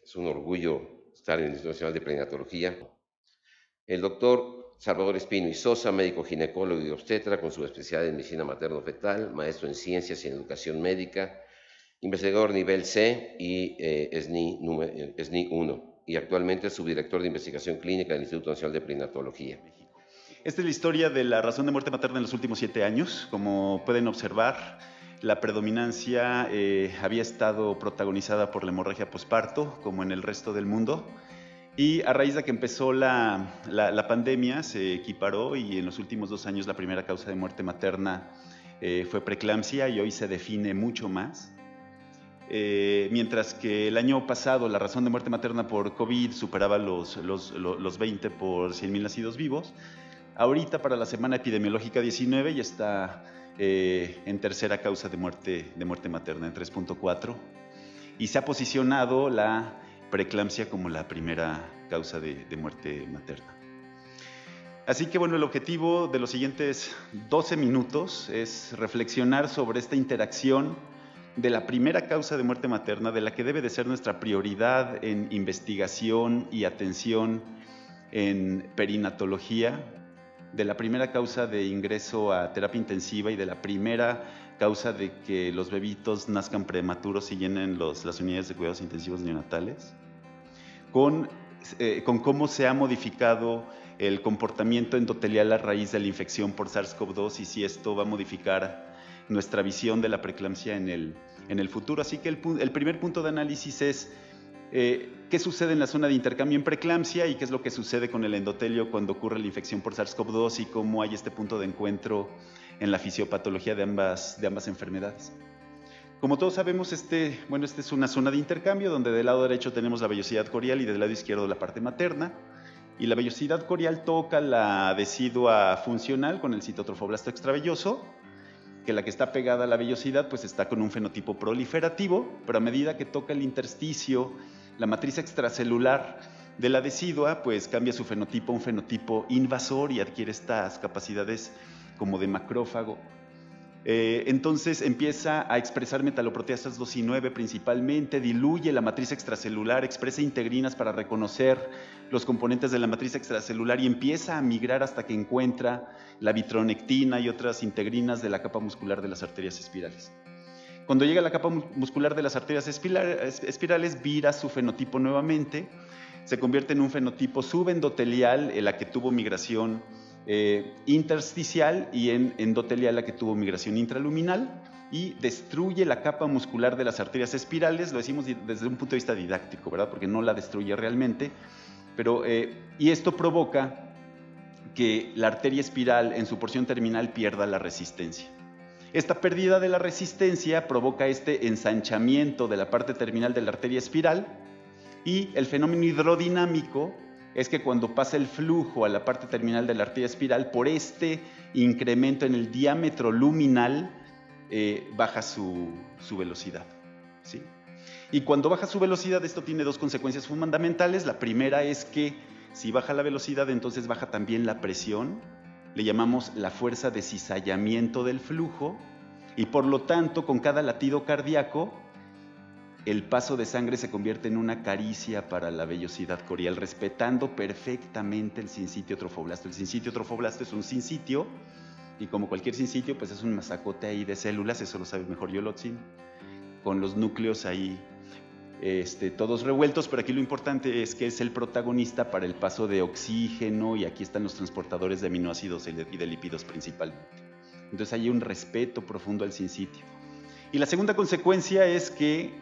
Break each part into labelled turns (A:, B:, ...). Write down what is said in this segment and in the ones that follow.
A: Es un orgullo estar en el Instituto Nacional de Perinatología. El doctor Salvador Espino y Sosa, médico ginecólogo y obstetra con su especialidad en medicina materno-fetal, maestro en ciencias y en educación médica, investigador nivel C y SNI 1, y actualmente subdirector de investigación clínica del Instituto Nacional de Perinatología.
B: Esta es la historia de la razón de muerte materna en los últimos 7 años. Como pueden observar, la predominancia había estado protagonizada por la hemorragia posparto, como en el resto del mundo. Y a raíz de que empezó la pandemia, se equiparó y en los últimos 2 años la primera causa de muerte materna fue preeclampsia y hoy se define mucho más. Mientras que el año pasado la razón de muerte materna por COVID superaba los 20 por 100,000 nacidos vivos, ahorita para la semana epidemiológica 19 ya está en tercera causa de muerte materna, en 3.4, y se ha posicionado la preeclampsia como la primera causa de muerte materna. Así que bueno, el objetivo de los siguientes 12 minutos es reflexionar sobre esta interacción de la primera causa de muerte materna, de la que debe de ser nuestra prioridad en investigación y atención en perinatología, de la primera causa de ingreso a terapia intensiva y de la primera causa de que los bebitos nazcan prematuros y llenen las unidades de cuidados intensivos neonatales, con cómo se ha modificado el comportamiento endotelial a raíz de la infección por SARS-CoV-2 y si esto va a modificar nuestra visión de la preeclampsia en el futuro. Así que el primer punto de análisis es qué sucede en la zona de intercambio en preeclampsia y qué es lo que sucede con el endotelio cuando ocurre la infección por SARS-CoV-2 y cómo hay este punto de encuentro en la fisiopatología de ambas enfermedades. Como todos sabemos, esta es una zona de intercambio donde del lado derecho tenemos la vellosidad corial y del lado izquierdo la parte materna. Y la vellosidad corial toca la decidua funcional con el citotrofoblasto extravelloso, que la que está pegada a la vellosidad pues está con un fenotipo proliferativo, pero a medida que toca el intersticio, la matriz extracelular de la decidua pues cambia su fenotipo a un fenotipo invasor y adquiere estas capacidades como de macrófago. Entonces empieza a expresar metaloproteasas 2 y 9 principalmente, diluye la matriz extracelular, expresa integrinas para reconocer los componentes de la matriz extracelular y empieza a migrar hasta que encuentra la vitronectina y otras integrinas de la capa muscular de las arterias espirales. Cuando llega a la capa muscular de las arterias espirales, vira su fenotipo nuevamente, se convierte en un fenotipo subendotelial, en la que tuvo migración intersticial, y en endotelial, la que tuvo migración intraluminal, y destruye la capa muscular de las arterias espirales. Lo decimos desde un punto de vista didáctico, ¿verdad? Porque no la destruye realmente, pero, y esto provoca que la arteria espiral en su porción terminal pierda la resistencia. Esta pérdida de la resistencia provoca este ensanchamiento de la parte terminal de la arteria espiral, y el fenómeno hidrodinámico es que cuando pasa el flujo a la parte terminal de la arteria espiral, por este incremento en el diámetro luminal, baja su velocidad, ¿sí? Y cuando baja su velocidad, esto tiene dos consecuencias fundamentales. La primera es que si baja la velocidad, entonces baja también la presión. Le llamamos la fuerza de cizallamiento del flujo, y por lo tanto, con cada latido cardíaco, el paso de sangre se convierte en una caricia para la vellosidad corial, respetando perfectamente el sincitio trofoblasto. El sincitio trofoblasto es un sincitio, y como cualquier sincitio, pues es un masacote ahí de células, eso lo sabe mejor Yolotzin, con los núcleos ahí todos revueltos, pero aquí lo importante es que es el protagonista para el paso de oxígeno, y aquí están los transportadores de aminoácidos y de lípidos principalmente. Entonces hay un respeto profundo al sincitio. Y la segunda consecuencia es que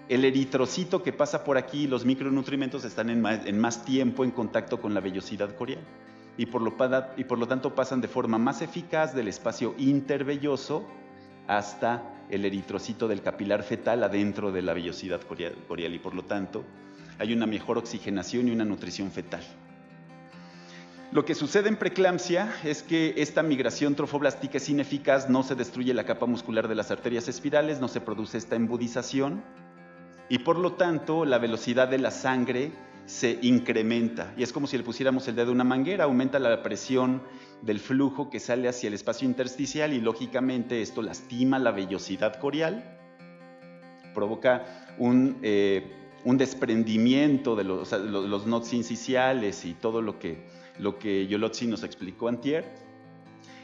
B: el eritrocito que pasa por aquí, los micronutrientes, están en más tiempo en contacto con la vellosidad corial, y por lo tanto pasan de forma más eficaz del espacio intervelloso hasta el eritrocito del capilar fetal adentro de la vellosidad corial, y por lo tanto hay una mejor oxigenación y una nutrición fetal. Lo que sucede en preeclampsia es que esta migración trofoblástica es ineficaz, no se destruye la capa muscular de las arterias espirales, no se produce esta embudización, y por lo tanto la velocidad de la sangre se incrementa, y es como si le pusiéramos el dedo a una manguera. Aumenta la presión del flujo que sale hacia el espacio intersticial, y lógicamente esto lastima la vellosidad corial, provoca un un desprendimiento de los nodos incisionales y todo lo que Yolotzi nos explicó antier.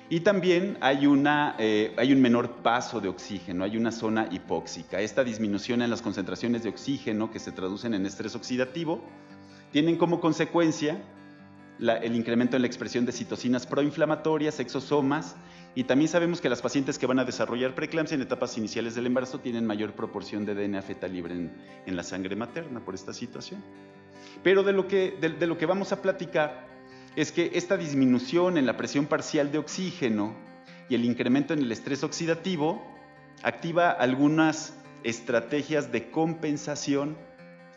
B: Y también hay un menor paso de oxígeno, hay una zona hipóxica. Esta disminución en las concentraciones de oxígeno que se traducen en estrés oxidativo tienen como consecuencia el incremento en la expresión de citocinas proinflamatorias, exosomas, y también sabemos que las pacientes que van a desarrollar preeclampsia en etapas iniciales del embarazo tienen mayor proporción de DNA fetal libre en la sangre materna por esta situación. Pero de lo que vamos a platicar es que esta disminución en la presión parcial de oxígeno y el incremento en el estrés oxidativo activa algunas estrategias de compensación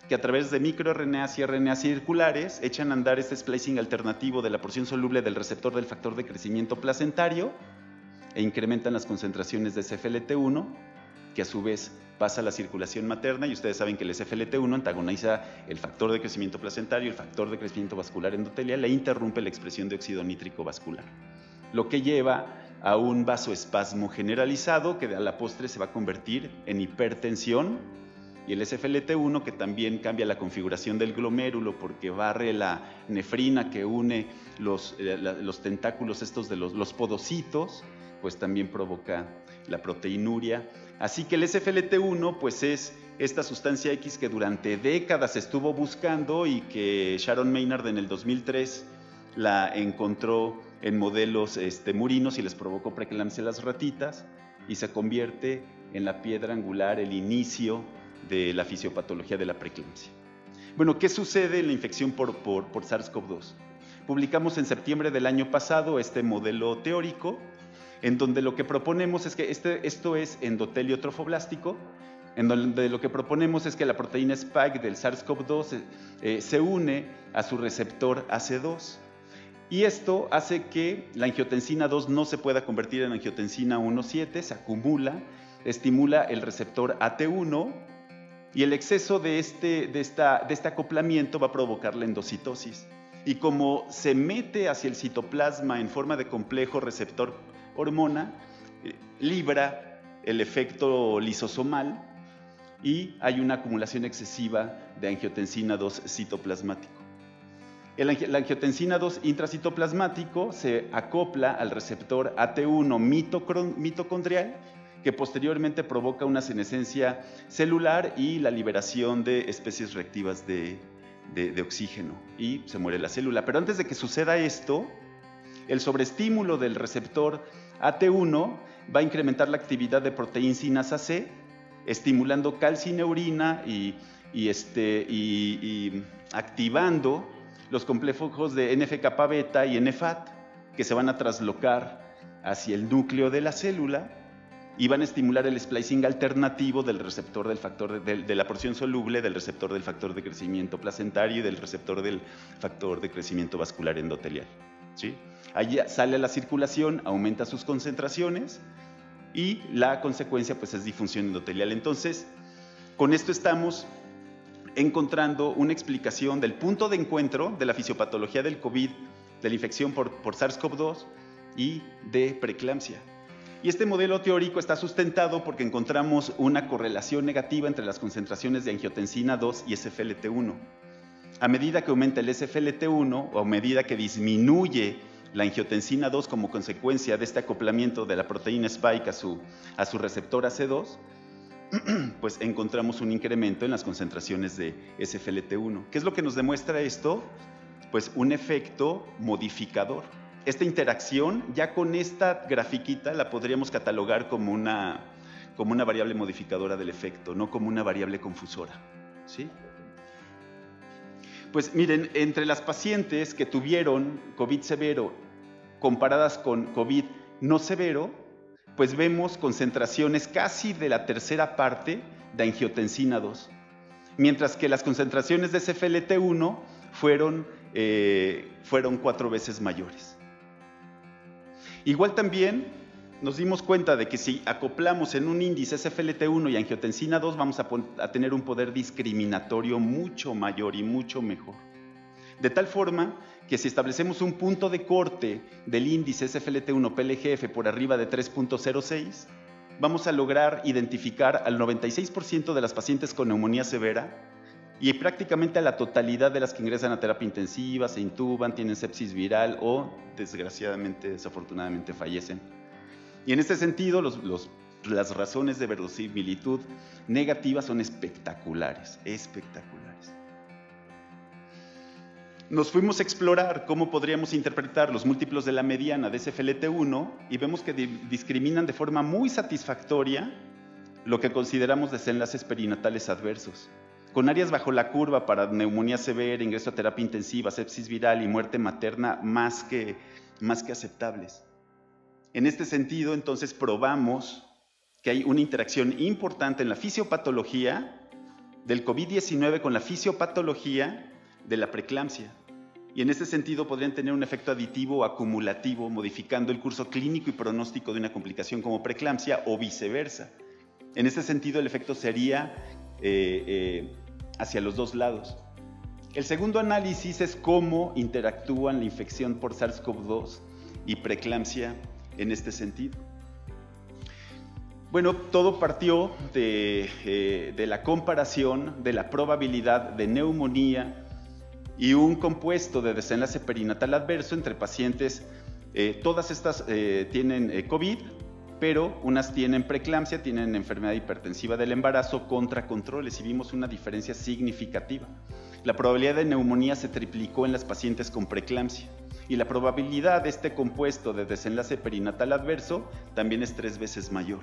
B: que a través de microRNAs y RNAs circulares echan a andar este splicing alternativo de la porción soluble del receptor del factor de crecimiento placentario e incrementan las concentraciones de SFLT1, que a su vez pasa a la circulación materna, y ustedes saben que el SFLT1 antagoniza el factor de crecimiento placentario, el factor de crecimiento vascular endotelial, e interrumpe la expresión de óxido nítrico vascular, lo que lleva a un vasoespasmo generalizado que a la postre se va a convertir en hipertensión, y el SFLT1 que también cambia la configuración del glomérulo porque barre la nefrina que une los tentáculos estos de los podocitos, pues también provoca la proteinuria. Así que el SFLT1 pues es esta sustancia X que durante décadas estuvo buscando y que Sharon Maynard en el 2003 la encontró en modelos murinos y les provocó preeclampsia a las ratitas, y se convierte en la piedra angular, el inicio de la fisiopatología de la preeclampsia. Bueno, ¿qué sucede en la infección por SARS-CoV-2? Publicamos en septiembre del año pasado este modelo teórico, en donde lo que proponemos es que esto es endotelio trofoblástico, en donde lo que proponemos es que la proteína Spike del SARS-CoV-2 se une a su receptor AC2, y esto hace que la angiotensina 2 no se pueda convertir en angiotensina 1,7, se acumula, estimula el receptor AT1, y el exceso de este acoplamiento va a provocar la endocitosis. Y como se mete hacia el citoplasma en forma de complejo receptor hormona, libra el efecto lisosomal y hay una acumulación excesiva de angiotensina 2 citoplasmático. La angiotensina 2 intracitoplasmático se acopla al receptor AT1 mitocondrial, que posteriormente provoca una senescencia celular y la liberación de especies reactivas de oxígeno, y se muere la célula. Pero antes de que suceda esto, el sobreestímulo del receptor AT1 va a incrementar la actividad de proteína C, estimulando calcineurina y activando los complejos de NF-kappa beta y NFAT, que se van a traslocar hacia el núcleo de la célula y van a estimular el splicing alternativo del receptor del factor de la porción soluble del receptor del factor de crecimiento placentario y del receptor del factor de crecimiento vascular endotelial, ¿sí? Ahí sale a la circulación, aumenta sus concentraciones y la consecuencia pues es disfunción endotelial. Entonces, con esto estamos encontrando una explicación del punto de encuentro de la fisiopatología del COVID, de la infección por SARS-CoV-2 y de preeclampsia. Y este modelo teórico está sustentado porque encontramos una correlación negativa entre las concentraciones de angiotensina 2 y SFLT1. A medida que aumenta el SFLT1 o a medida que disminuye la angiotensina 2 como consecuencia de este acoplamiento de la proteína Spike a su receptor AC2, pues encontramos un incremento en las concentraciones de SFLT1. ¿Qué es lo que nos demuestra esto? Pues un efecto modificador. Esta interacción, ya con esta grafiquita, la podríamos catalogar como una variable modificadora del efecto, no como una variable confusora, ¿sí? Pues miren, entre las pacientes que tuvieron COVID severo comparadas con COVID no severo, pues vemos concentraciones casi de la tercera parte de angiotensina 2, mientras que las concentraciones de SFLT1 fueron 4 veces mayores. Igual también nos dimos cuenta de que si acoplamos en un índice SFLT1 y angiotensina 2 vamos a tener un poder discriminatorio mucho mayor y mucho mejor. De tal forma que si establecemos un punto de corte del índice SFLT1-PLGF por arriba de 3.06, vamos a lograr identificar al 96% de las pacientes con neumonía severa y prácticamente a la totalidad de las que ingresan a terapia intensiva, se intuban, tienen sepsis viral o, desgraciadamente, desafortunadamente, fallecen. Y en este sentido, las razones de verosimilitud negativa son espectaculares, espectaculares. Nos fuimos a explorar cómo podríamos interpretar los múltiplos de la mediana de SFLT1 y vemos que discriminan de forma muy satisfactoria lo que consideramos desenlaces perinatales adversos, con áreas bajo la curva para neumonía severa, ingreso a terapia intensiva, sepsis viral y muerte materna más que aceptables. En este sentido, entonces, probamos que hay una interacción importante en la fisiopatología del COVID-19 con la fisiopatología de la preeclampsia. Y en este sentido podrían tener un efecto aditivo o acumulativo, modificando el curso clínico y pronóstico de una complicación como preeclampsia o viceversa. En este sentido, el efecto sería hacia los dos lados. El segundo análisis es cómo interactúan la infección por SARS-CoV-2 y preeclampsia en este sentido. Bueno, todo partió de la comparación de la probabilidad de neumonía y un compuesto de desenlace perinatal adverso entre pacientes. Todas estas tienen COVID, pero unas tienen preeclampsia, tienen enfermedad hipertensiva del embarazo contra controles y vimos una diferencia significativa. La probabilidad de neumonía se triplicó en las pacientes con preeclampsia y la probabilidad de este compuesto de desenlace perinatal adverso también es 3 veces mayor.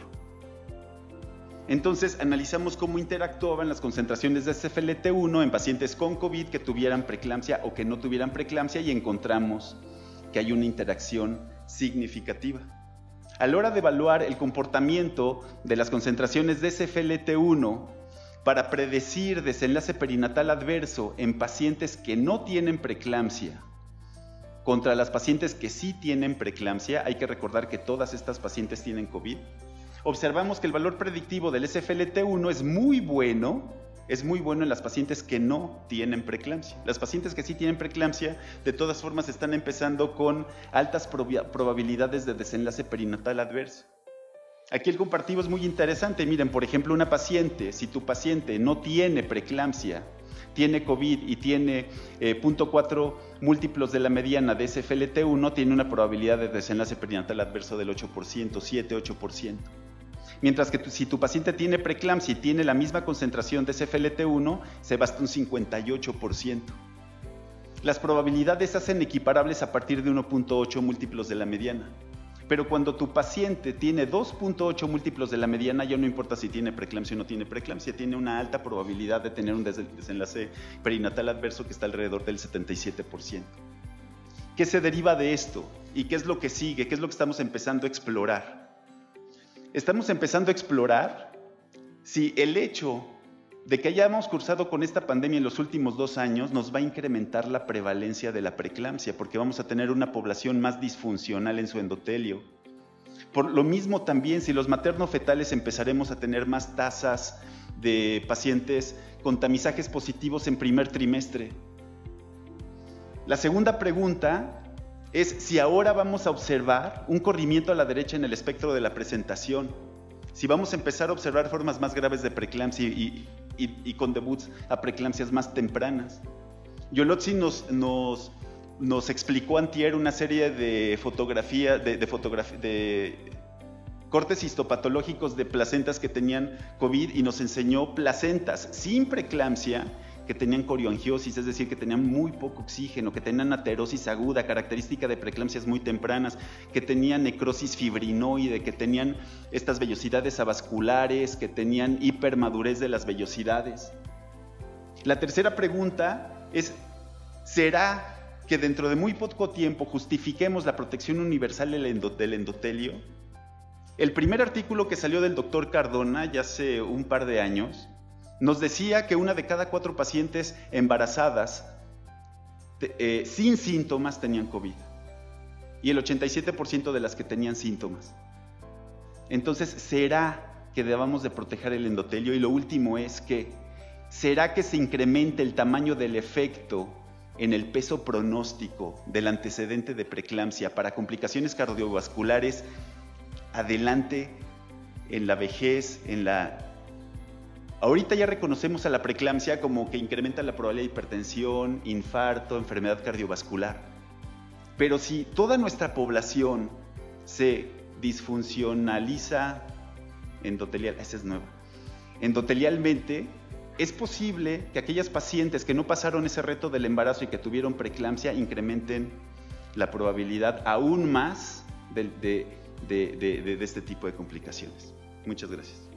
B: Entonces analizamos cómo interactuaban las concentraciones de SFLT1 en pacientes con COVID que tuvieran preeclampsia o que no tuvieran preeclampsia y encontramos que hay una interacción significativa. A la hora de evaluar el comportamiento de las concentraciones de SFLT1 para predecir desenlace perinatal adverso en pacientes que no tienen preeclampsia contra las pacientes que sí tienen preeclampsia, hay que recordar que todas estas pacientes tienen COVID, observamos que el valor predictivo del SFLT1 es muy bueno en las pacientes que no tienen preeclampsia. Las pacientes que sí tienen preeclampsia, de todas formas, están empezando con altas probabilidades de desenlace perinatal adverso. Aquí el comparativo es muy interesante. Miren, por ejemplo, una paciente, si tu paciente no tiene preeclampsia, tiene COVID y tiene 0.4 múltiplos de la mediana de SFLT1, tiene una probabilidad de desenlace perinatal adverso del 8%, 7-8%. Mientras que si tu paciente tiene preeclampsia y tiene la misma concentración de SFLT1, se va hasta un 58%. Las probabilidades se hacen equiparables a partir de 1.8 múltiplos de la mediana. Pero cuando tu paciente tiene 2.8 múltiplos de la mediana, ya no importa si tiene preeclampsia o no tiene preeclampsia, tiene una alta probabilidad de tener un desenlace perinatal adverso que está alrededor del 77%. ¿Qué se deriva de esto? ¿Y qué es lo que sigue? ¿Qué es lo que estamos empezando a explorar? Estamos empezando a explorar si el hecho de que hayamos cursado con esta pandemia en los últimos 2 años nos va a incrementar la prevalencia de la preeclampsia, porque vamos a tener una población más disfuncional en su endotelio. Por lo mismo también, si los materno-fetales empezaremos a tener más tasas de pacientes con tamizajes positivos en primer trimestre. La segunda pregunta es si ahora vamos a observar un corrimiento a la derecha en el espectro de la presentación, si vamos a empezar a observar formas más graves de preeclampsia y con debuts a preeclampsias más tempranas. Yolotzi nos explicó antier una serie de cortes histopatológicos de placentas que tenían COVID y nos enseñó placentas sin preeclampsia que tenían corioangiosis, es decir, que tenían muy poco oxígeno, que tenían aterosis aguda, característica de preeclampsias muy tempranas, que tenían necrosis fibrinoide, que tenían estas vellosidades avasculares, que tenían hipermadurez de las vellosidades. La tercera pregunta es, ¿será que dentro de muy poco tiempo justifiquemos la protección universal del endotelio? El primer artículo que salió del doctor Cardona ya hace un par de años nos decía que 1 de cada 4 pacientes embarazadas sin síntomas tenían COVID y el 87% de las que tenían síntomas. Entonces, ¿será que debamos de proteger el endotelio? Y lo último es que, ¿será que se incremente el tamaño del efecto en el peso pronóstico del antecedente de preeclampsia para complicaciones cardiovasculares adelante en la vejez, en la Ahorita ya reconocemos a la preeclampsia como que incrementa la probabilidad de hipertensión, infarto, enfermedad cardiovascular. Pero si toda nuestra población se disfuncionaliza endotelial, ese es nuevo, endotelialmente, es posible que aquellas pacientes que no pasaron ese reto del embarazo y que tuvieron preeclampsia incrementen la probabilidad aún más de este tipo de complicaciones. Muchas gracias.